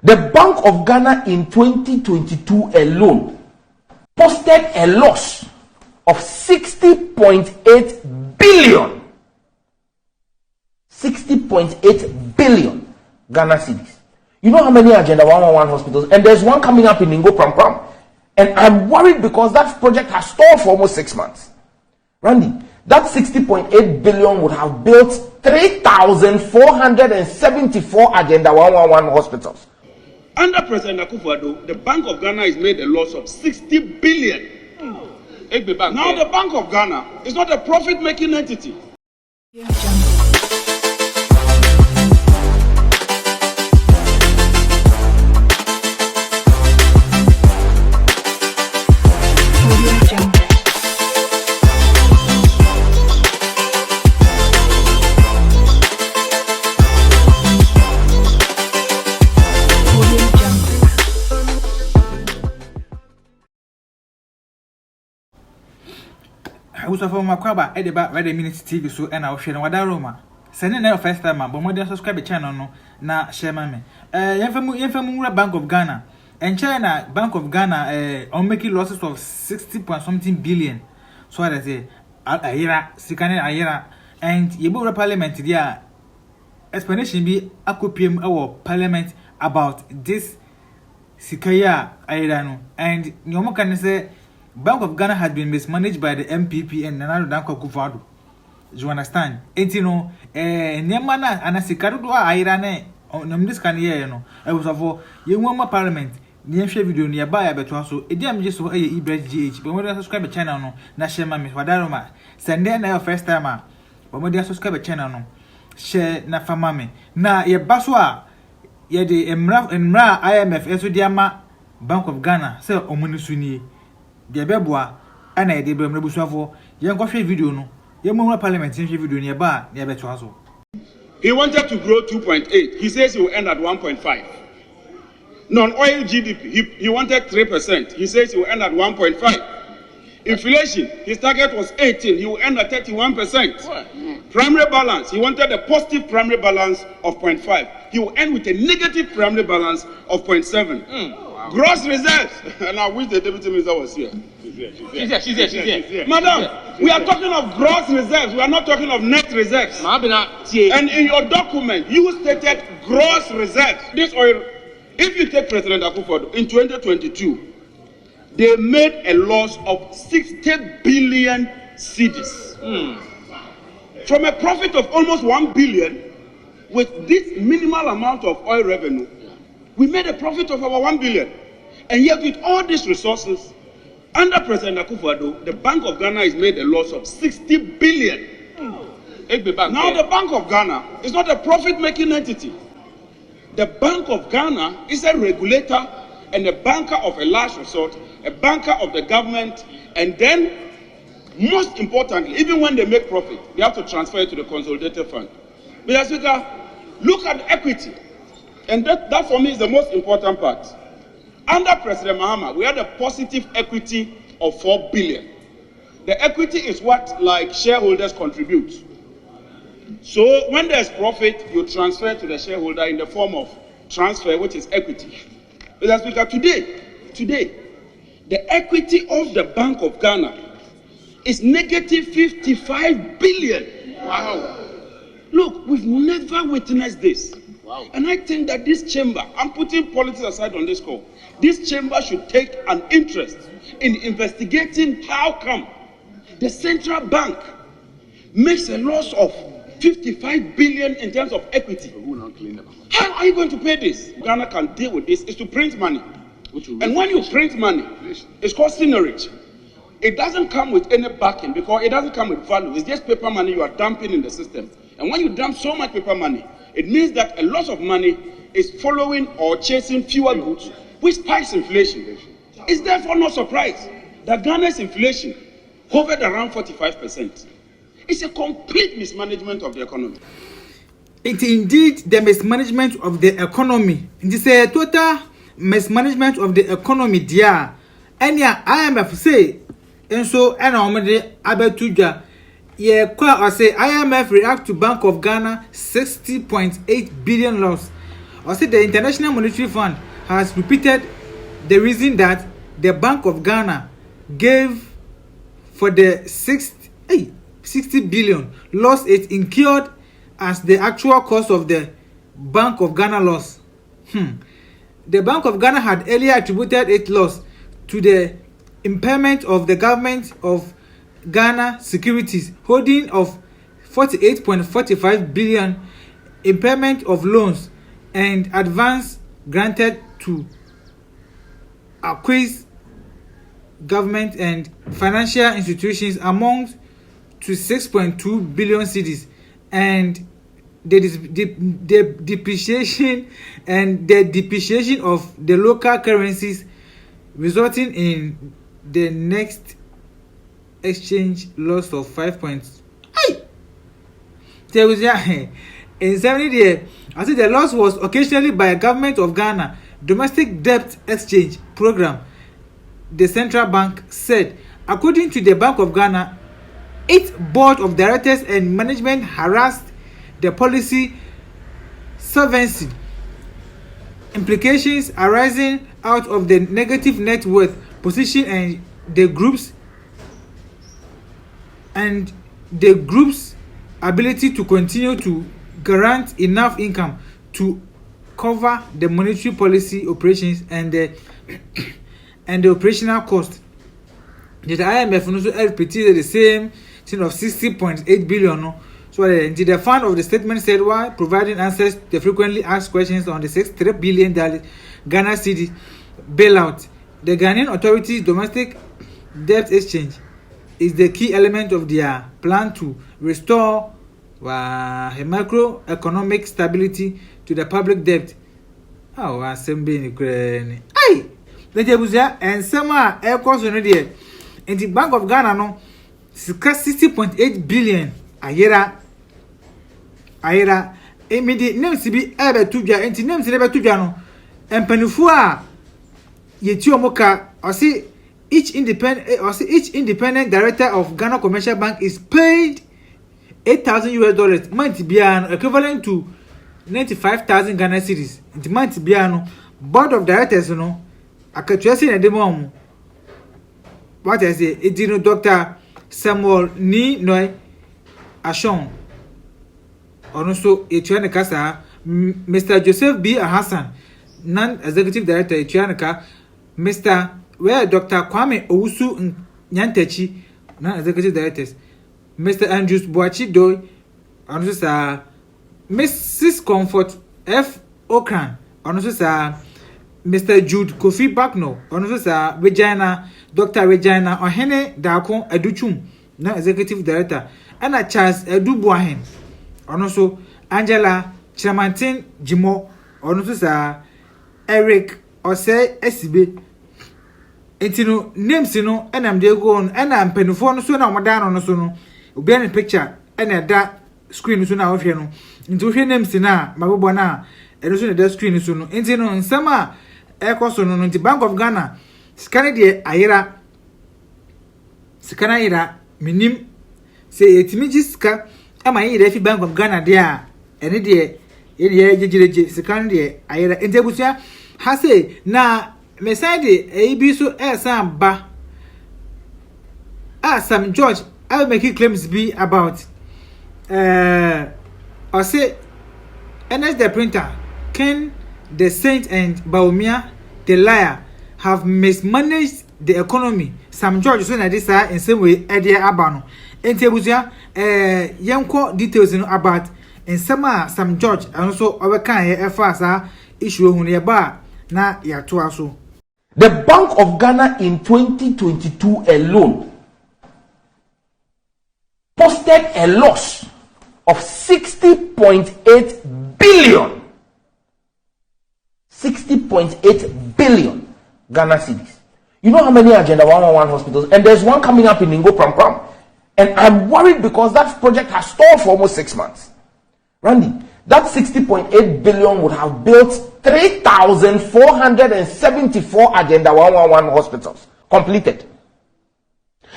The Bank of Ghana in 2022 alone posted a loss of 60.8 billion. 60.8 billion Ghana cedis. You know how many Agenda 111 hospitals? And there's one coming up in Ningo Pram. And I'm worried because that project has stalled for almost 6 months. Randy, that 60.8 billion would have built 3,474 Agenda 111 hospitals. Under President Akufo-Addo, the Bank of Ghana has made a loss of 60 billion. Now the Bank of Ghana is not a profit-making entity. I was from Makwaba, Edeba, Red Minute TV, so and I'll share Wadaroma. Send in first time, but more than subscribe channel, no, na share me. Yefamura Bank of Ghana and China Bank of Ghana, on making losses of 60.something billion. So I say, Ayera, Sikane Ayera, and Yebura Parliament, there explanation be Akupium our Parliament about this Sikaya Ayerano, and Yomo can say. Bank of Ghana has been mismanaged by the NPP and Nana Addo and NPP. You understand? And you know, Niamana and Asikaru do Irane on this can hear, you know. I was of you want my parliament. Near video nearby, but also a damn just for a GH. But when I subscribe a channel, no, Nashema Miss Wadaroma. Send there now first time, but when I subscribe a channel, no, share na famame. Na ye baswa ye de Emra IMF Esodiama Bank of Ghana, say Omunisuni. The Beboa, and I did Bremrebusavo, young coffee video no, young parliament video nearby, near Betwazo. He wanted to grow 2.8. He says he will end at 1.5. Non-oil GDP, he wanted 3%. He says he will end at 1.5. Inflation, his target was 18. He will end at 31%. Primary balance, he wanted a positive primary balance of 0.5. He will end with a negative primary balance of 0.7. Gross reserves, and I wish the deputy minister was here. She's here. Madam, we are talking of gross reserves. We are not talking of net reserves. And in your document, you stated gross reserves. This oil, if you take President Akufo-Addo in 2022, they made a loss of 60 billion cedis. From a profit of almost 1 billion, with this minimal amount of oil revenue, we made a profit of over 1 billion. And yet with all these resources, under President Akufo-Addo, the Bank of Ghana has made a loss of 60 billion. Now the Bank of Ghana is not a profit-making entity. The Bank of Ghana is a regulator and a banker of a last resort, a banker of the government, and then, most importantly, even when they make profit, they have to transfer it to the consolidated fund. Mr. Speaker, look at equity. And that for me is the most important part. Under President Mahama, we had a positive equity of 4 billion. The equity is what like shareholders contribute. So when there's profit, you transfer to the shareholder in the form of transfer, which is equity. Mr. Speaker, today, the equity of the Bank of Ghana is negative 55 billion. Wow. Look, we've never witnessed this. Wow. And I think that this chamber, I'm putting politics aside on this call, this chamber should take an interest in investigating how come the central bank makes a loss of 55 billion in terms of equity. How are you going to pay this? Ghana can deal with this is to print money. And when you print money, it's called seigniorage. It doesn't come with any backing because it doesn't come with value. It's just paper money you are dumping in the system. And when you dump so much paper money, it means that a lot of money is following or chasing fewer goods, which spikes inflation. It's therefore no surprise that Ghana's inflation hovered around 45%. It's a complete mismanagement of the economy. It's indeed the mismanagement of the economy. It's a total mismanagement of the economy, dear. And yeah, IMF say, and so, and already abetuja. Yeah, I say IMF React to Bank of Ghana 60.8 billion loss. Or say the International Monetary Fund has repeated the reason that the Bank of Ghana gave for the 60 billion loss it incurred as the actual cost of the Bank of Ghana loss. The Bank of Ghana had earlier attributed its loss to the impairment of the government of Ghana securities holding of 48.45 billion, impairment of loans and advance granted to acquire government and financial institutions among to 6.2 billion cedis, and the depreciation of the local currencies resulting in the next exchange loss of 5 points. There was in 70 days. I think the loss was occasionally by Government of Ghana domestic debt exchange program. The central bank said, according to the Bank of Ghana, its board of directors and management harassed the policy solvency implications arising out of the negative net worth position and the group's ability to continue to grant enough income to cover the monetary policy operations and the operational cost. The IMF also repeated the same thing of 60.8 billion. So the fund of the statement said, while providing answers to the frequently asked questions on the $63 billion Ghana cedi bailout, the Ghanaian authorities' domestic debt exchange is the key element of their plan to restore macroeconomic stability to the public debt. Assembly in Ukraine. The Jebusia and Sama Air Cost in the Bank of Ghana no 60.8 billion ayera immediate names be ebe tudwa enti names ebe tudwa no empanifu a yeti omoka or see each independent director of Ghana Commercial Bank is paid $8,000 month biano equivalent to 95,000 Ghana cedis. Enti month biano board of directors no akatwese na demo what I say it no Dr. Samuel Ni Noy Ashon also Etuana Kasa, Mr. Joseph B. Hassan, non-executive director Etuanaka, Mr. Dr. Kwame Owusu Nyantechi, non-executive directors, Mr. Andrews Boachi Doi, also Mrs. Comfort F. Okran, also Mr. Jude Kofi Bakno, also Regina, Dr. Regina Ohene Dako Educhum, non-executive director, and Charles Edubuahen. Also Angela Chamantin Jimo, also Eric Ose SB. Etino names no, and I'm there going, and I'm penifon so now madano so no. Be any picture and a that screen so now here no. Into here names na mabona, and also the screen so no. Intino in summer air cost no into Bank of Ghana. Scanner ayera minim say etimijiska ama yi refi Bank of Ghana there ene de ye jejeje sikan de ayera entebusia ha say na meside ebi so esam ba Sam George I make claims be about or say NS the printer Ken the Saint and Baumia the liar have mismanaged the economy. Sam George so na this in same way edia abano entebusia yanko details no about in sama Sam George and also overkan ye efasa issue hu ne ba na ya to aso. The Bank of Ghana in 2022 alone posted a loss of 60.8 billion. 60.8 billion Ghana cedis. You know how many Agenda 111 hospitals? And there's one coming up in Ningo Pram. And I'm worried because that project has stalled for almost 6 months. Randy, that 60.8 billion would have built 3,474 Agenda 111 hospitals completed.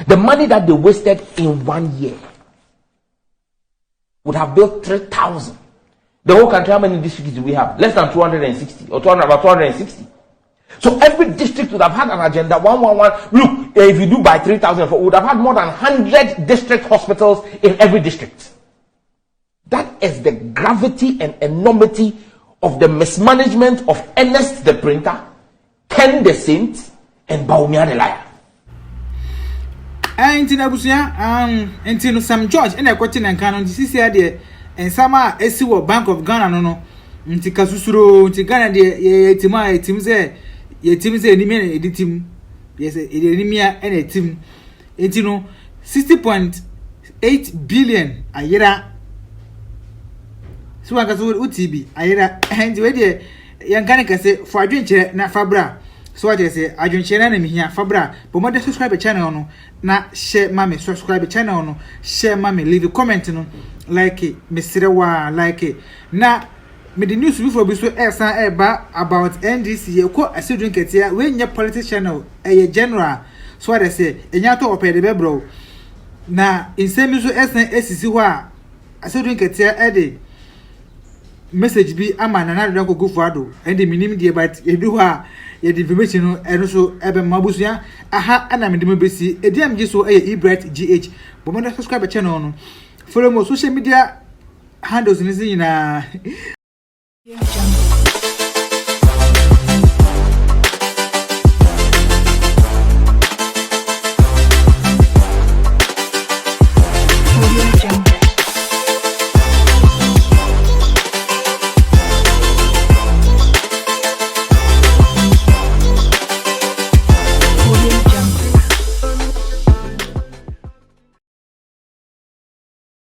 The money that they wasted in 1 year would have built 3,000. The whole country, how many districts do we have? Less than 260 or 200, about 260. So every district would have had an agenda 111. Look, if you do by 3,000, we would have had more than 100 district hospitals in every district. That is the gravity and enormity of the mismanagement of Ernest the printer, Ken the saint, and Baumia the liar. Intino Sam George and a question and canon this year, and Sama Esiwo Bank of Ghana no. Nti kasusuro nti Ghana de yetima timze enimia editim yes enimia and a team nti no 60.8 billion ayera so akaso UTB ayera nti we de yankane kase for adwenche na fabra so what say adwenche na me hia fabra but mo de subscribe channel no na share mame subscribe channel no share mame leave a comment no like it mesre wa like it na me the news before be so about NDC ye ko asidun ketia we nya politics channel general so what they say enya to opede be bro na insemi so esisi ho a asidun ketia message bi ama Nana Addo Akufo-Addo and the minim die but edu ho a ye the information no eno so ebe mabusua aha ana me dem besi ediam ji so IMF GH but mo subscribe channel no follow mo social media handles ni zina. Yeah,